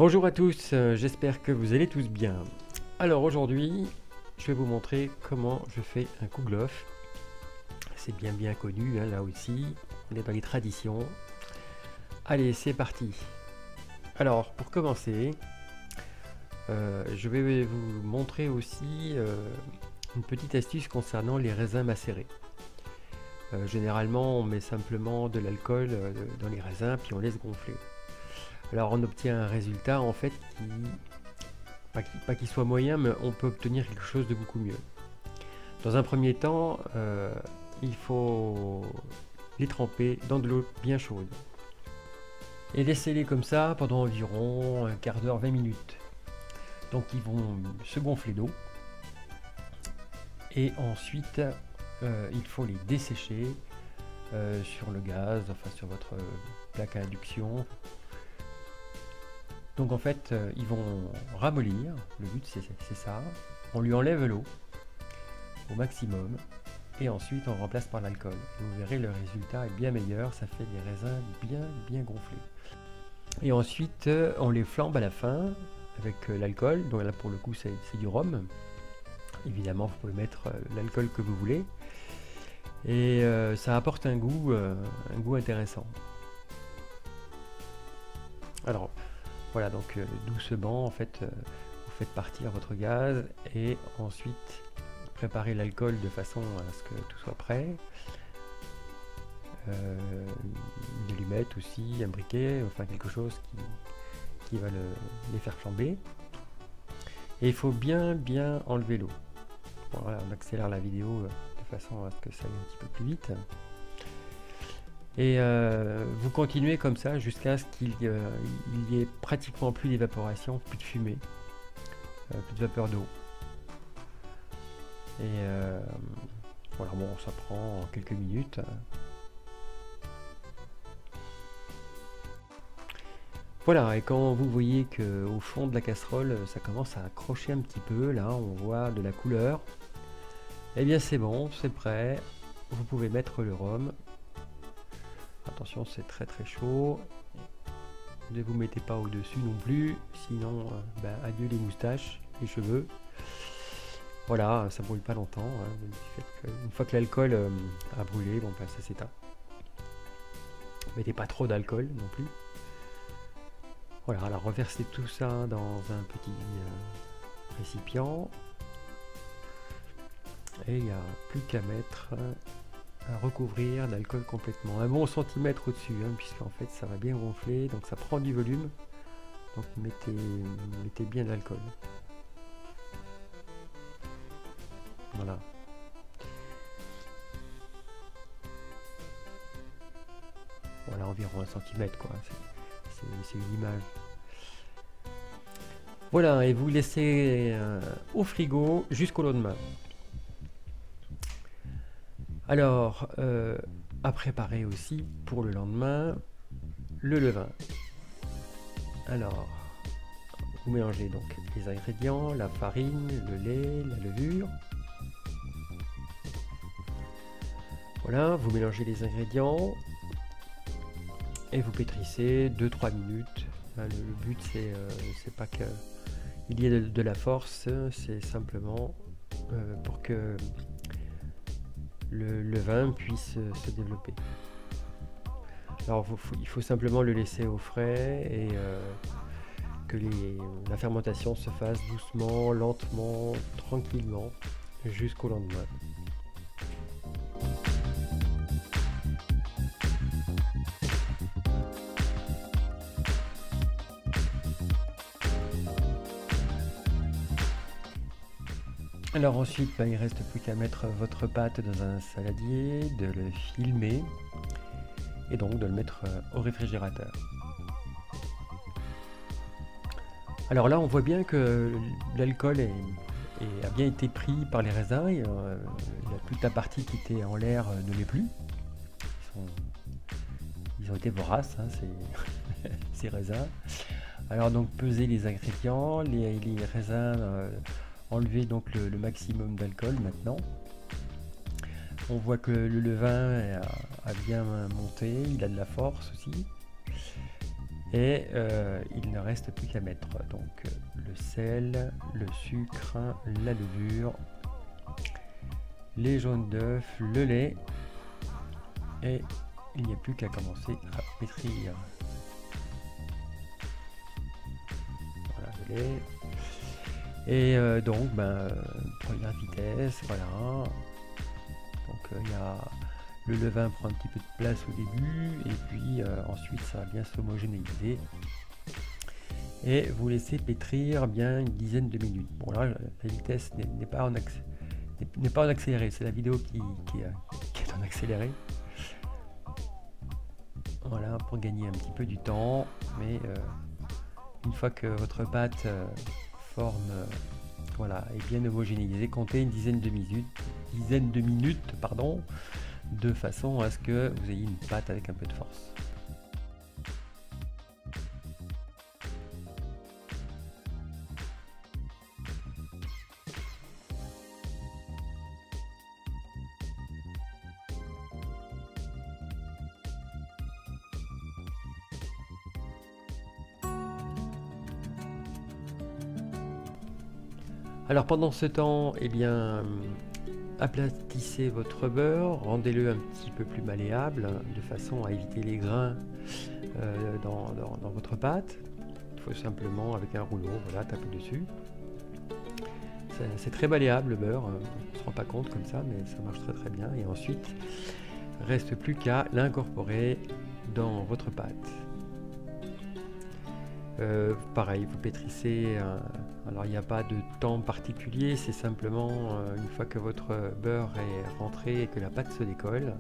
Bonjour à tous, j'espère que vous allez tous bien. Alors aujourd'hui, je vais vous montrer comment je fais un kouglof. C'est bien connu, hein, là aussi, on est dans les traditions. Allez, c'est parti. Alors, pour commencer, je vais vous montrer aussi une petite astuce concernant les raisins macérés. Généralement, on met simplement de l'alcool dans les raisins, puis on laisse gonfler. Alors on obtient un résultat en fait pas qu'il soit moyen, mais on peut obtenir quelque chose de beaucoup mieux. Dans un premier temps, il faut les tremper dans de l'eau bien chaude. Et laisser-les comme ça pendant environ un quart d'heure, 20 minutes. Donc ils vont se gonfler d'eau. Et ensuite, il faut les dessécher sur le gaz, enfin sur votre plaque à induction. Donc en fait, ils vont ramollir, le but c'est ça, on lui enlève l'eau au maximum et ensuite on remplace par l'alcool. Vous verrez le résultat est bien meilleur, ça fait des raisins bien gonflés. Et ensuite on les flambe à la fin avec l'alcool, donc là pour le coup c'est du rhum. Évidemment vous pouvez mettre l'alcool que vous voulez et ça apporte un goût intéressant. Alors, voilà, donc doucement, en fait, vous faites partir votre gaz et ensuite préparez l'alcool de façon à ce que tout soit prêt. Une allumette aussi, un briquet, enfin quelque chose qui va les faire flamber. Et il faut bien enlever l'eau. Bon, voilà, on accélère la vidéo de façon à ce que ça aille un petit peu plus vite. Et vous continuez comme ça jusqu'à ce qu'il y ait pratiquement plus d'évaporation, plus de fumée, plus de vapeur d'eau. Et voilà, bon, ça prend quelques minutes. Voilà, et quand vous voyez qu'au fond de la casserole, ça commence à accrocher un petit peu, là, on voit de la couleur, et bien c'est bon, c'est prêt. Vous pouvez mettre le rhum. Attention, c'est très chaud. Ne vous mettez pas au-dessus non plus, sinon adieu les moustaches, les cheveux. Voilà, ça brûle pas longtemps. Hein, une fois que l'alcool a brûlé, bon, ça s'éteint. Mettez pas trop d'alcool non plus. Voilà, alors reversez tout ça dans un petit récipient. Et il n'y a plus qu'à mettre à recouvrir d'alcool complètement. Un bon centimètre au-dessus, hein, puisqu'en fait ça va bien gonfler, donc ça prend du volume. Donc mettez bien de l'alcool. Voilà. Voilà, environ 1 centimètre, quoi. C'est une image. Voilà, et vous laissez au frigo jusqu'au lendemain. Alors, à préparer aussi pour le lendemain, le levain. Alors, vous mélangez donc les ingrédients, la farine, le lait, la levure. Voilà, vous mélangez les ingrédients et vous pétrissez 2-3 minutes. Le but c'est pas qu'il y ait de la force, c'est simplement pour que le vin puisse se développer. Alors il faut simplement le laisser au frais et que la fermentation se fasse doucement, lentement, tranquillement jusqu'au lendemain. Alors ensuite, il ne reste plus qu'à mettre votre pâte dans un saladier, de le filmer et donc de le mettre au réfrigérateur. Alors là, on voit bien que l'alcool a bien été pris par les raisins. Il y a toute la partie qui était en l'air ne l'est plus. Ils ont été voraces, hein, ces raisins. Alors donc pesez les ingrédients, les raisins. Enlever donc le maximum d'alcool maintenant. On voit que le levain a bien monté, il a de la force aussi. Et il ne reste plus qu'à mettre donc le sel, le sucre, la levure, les jaunes d'œufs, le lait, et il n'y a plus qu'à commencer à pétrir. Voilà le lait. Et donc première vitesse, voilà. Donc il y a le levain prend un petit peu de place au début et puis ensuite ça va bien s'homogénéiser. Et vous laissez pétrir bien une dizaine de minutes. Bon là la vitesse n'est pas en accéléré, c'est la vidéo qui est en accéléré. Voilà, pour gagner un petit peu du temps, mais une fois que votre pâte forme voilà, est bien homogénéisée, comptez une dizaine de minutes, pardon, de façon à ce que vous ayez une pâte avec un peu de force. Alors pendant ce temps, eh bien, aplatissez votre beurre, rendez-le un petit peu plus malléable, de façon à éviter les grains dans votre pâte. Il faut simplement, avec un rouleau, voilà, taper dessus. C'est très malléable le beurre, on ne se rend pas compte comme ça, mais ça marche très très bien. Et ensuite, reste plus qu'à l'incorporer dans votre pâte. Pareil, vous pétrissez, alors il n'y a pas de temps particulier, c'est simplement une fois que votre beurre est rentré et que la pâte se décolle,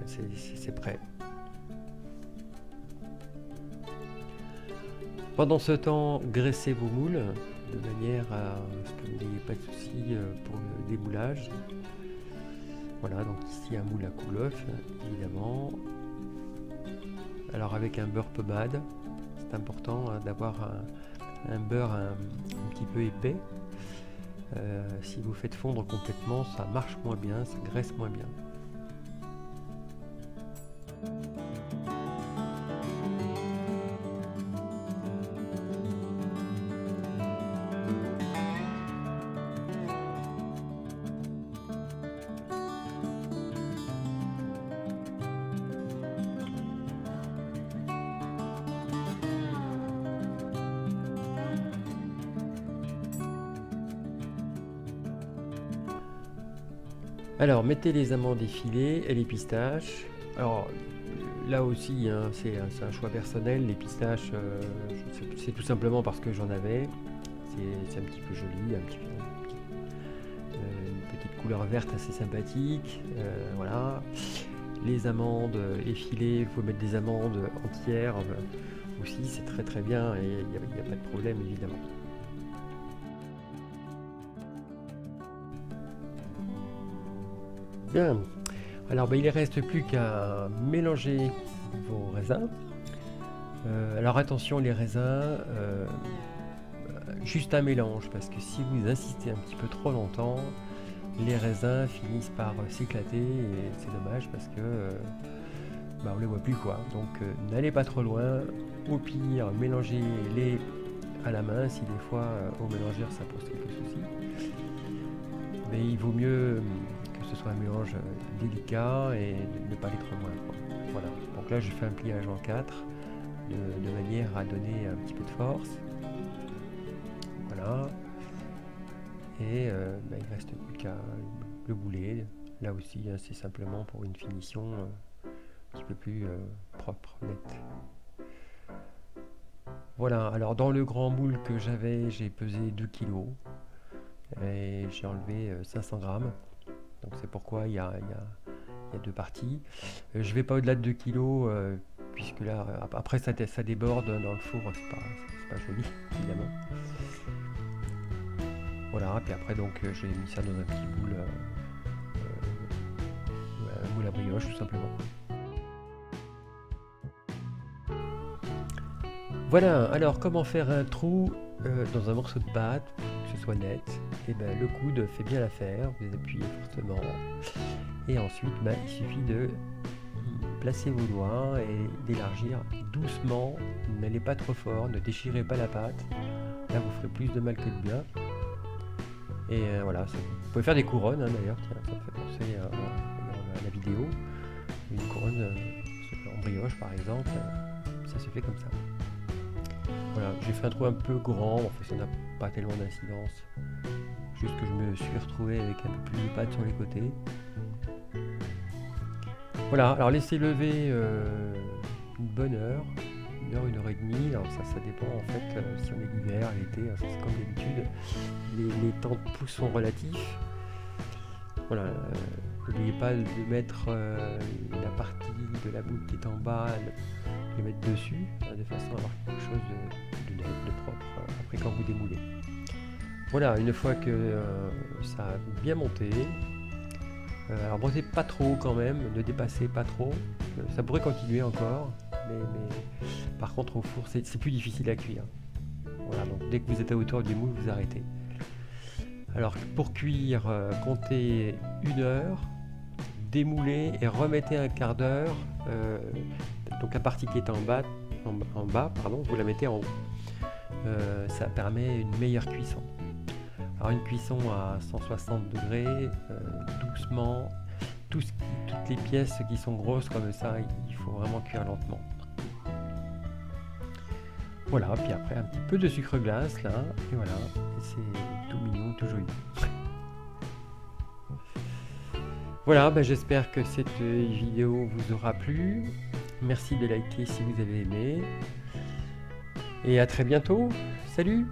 c'est prêt. Pendant ce temps, graissez vos moules de manière à ce que vous n'ayez pas de soucis pour le démoulage. Voilà, donc ici un moule à couleuvre, évidemment. Alors avec un beurre pommade, c'est important d'avoir un beurre un petit peu épais. Si vous faites fondre complètement, ça marche moins bien, ça graisse moins bien. Alors mettez les amandes effilées et les pistaches. Alors là aussi hein, c'est un choix personnel. Les pistaches c'est tout simplement parce que j'en avais. C'est un petit peu joli, une petite couleur verte assez sympathique. Voilà. Les amandes effilées, il faut mettre des amandes entières aussi, c'est très très bien et il n'y a pas de problème évidemment. Bien, alors il ne reste plus qu'à mélanger vos raisins. Alors attention les raisins, juste un mélange parce que si vous insistez un petit peu trop longtemps, les raisins finissent par s'éclater et c'est dommage parce que on les voit plus quoi. Donc n'allez pas trop loin, au pire mélangez-les à la main si des fois au mélangeur ça pose quelques soucis. Mais il vaut mieux que ce soit un mélange délicat et ne pas aller trop loin quoi. Voilà, donc là je fais un pliage en 4 de manière à donner un petit peu de force. Voilà. Et il ne reste plus qu'à le bouler. Là aussi c'est simplement pour une finition un petit peu plus propre, nette. Voilà, alors dans le grand moule que j'avais, j'ai pesé 2 kg et j'ai enlevé 500 grammes. Donc c'est pourquoi il y a 2 parties. Je vais pas au-delà de 2 kg puisque là, après ça déborde dans le four, c'est pas joli évidemment. Voilà, puis après donc j'ai mis ça dans un petit moule, un moule à brioche tout simplement. Voilà, alors comment faire un trou dans un morceau de pâte pour que ce soit net? Et ben le coude fait bien l'affaire, vous appuyez fortement et ensuite il suffit de placez vos doigts et d'élargir doucement. N'allez pas trop fort, ne déchirez pas la pâte. Là, vous ferez plus de mal que de bien. Et voilà, vous pouvez faire des couronnes d'ailleurs. Tiens, ça me fait penser à la vidéo. Une couronne en brioche par exemple, ça se fait comme ça. Voilà, j'ai fait un trou un peu grand, en fait ça n'a pas tellement d'incidence. Juste que je me suis retrouvé avec un peu plus de pâte sur les côtés. Voilà, alors laissez lever une bonne heure, 1 heure et demie. Alors ça dépend en fait si on est l'hiver, l'été, hein, c'est comme d'habitude. Les temps de pousse sont relatifs. Voilà, n'oubliez pas de mettre la partie de la boule qui est en bas, les mettre dessus, de façon à avoir quelque chose de net, de propre, après quand vous démoulez. Voilà, une fois que ça a bien monté, alors brossez pas trop quand même, ne dépassez pas trop, ça pourrait continuer encore, mais par contre au four c'est plus difficile à cuire. Voilà, donc dès que vous êtes à hauteur du moule, vous arrêtez. Alors pour cuire, comptez 1 heure, démoulez et remettez un quart d'heure, donc la partie qui est en bas, vous la mettez en haut. Ça permet une meilleure cuisson. Alors une cuisson à 160 degrés, doucement, toutes les pièces qui sont grosses comme ça, il faut vraiment cuire lentement. Voilà, puis après un petit peu de sucre glace là, et voilà, c'est tout mignon, tout joli. Voilà, j'espère que cette vidéo vous aura plu. Merci de liker si vous avez aimé. Et à très bientôt. Salut!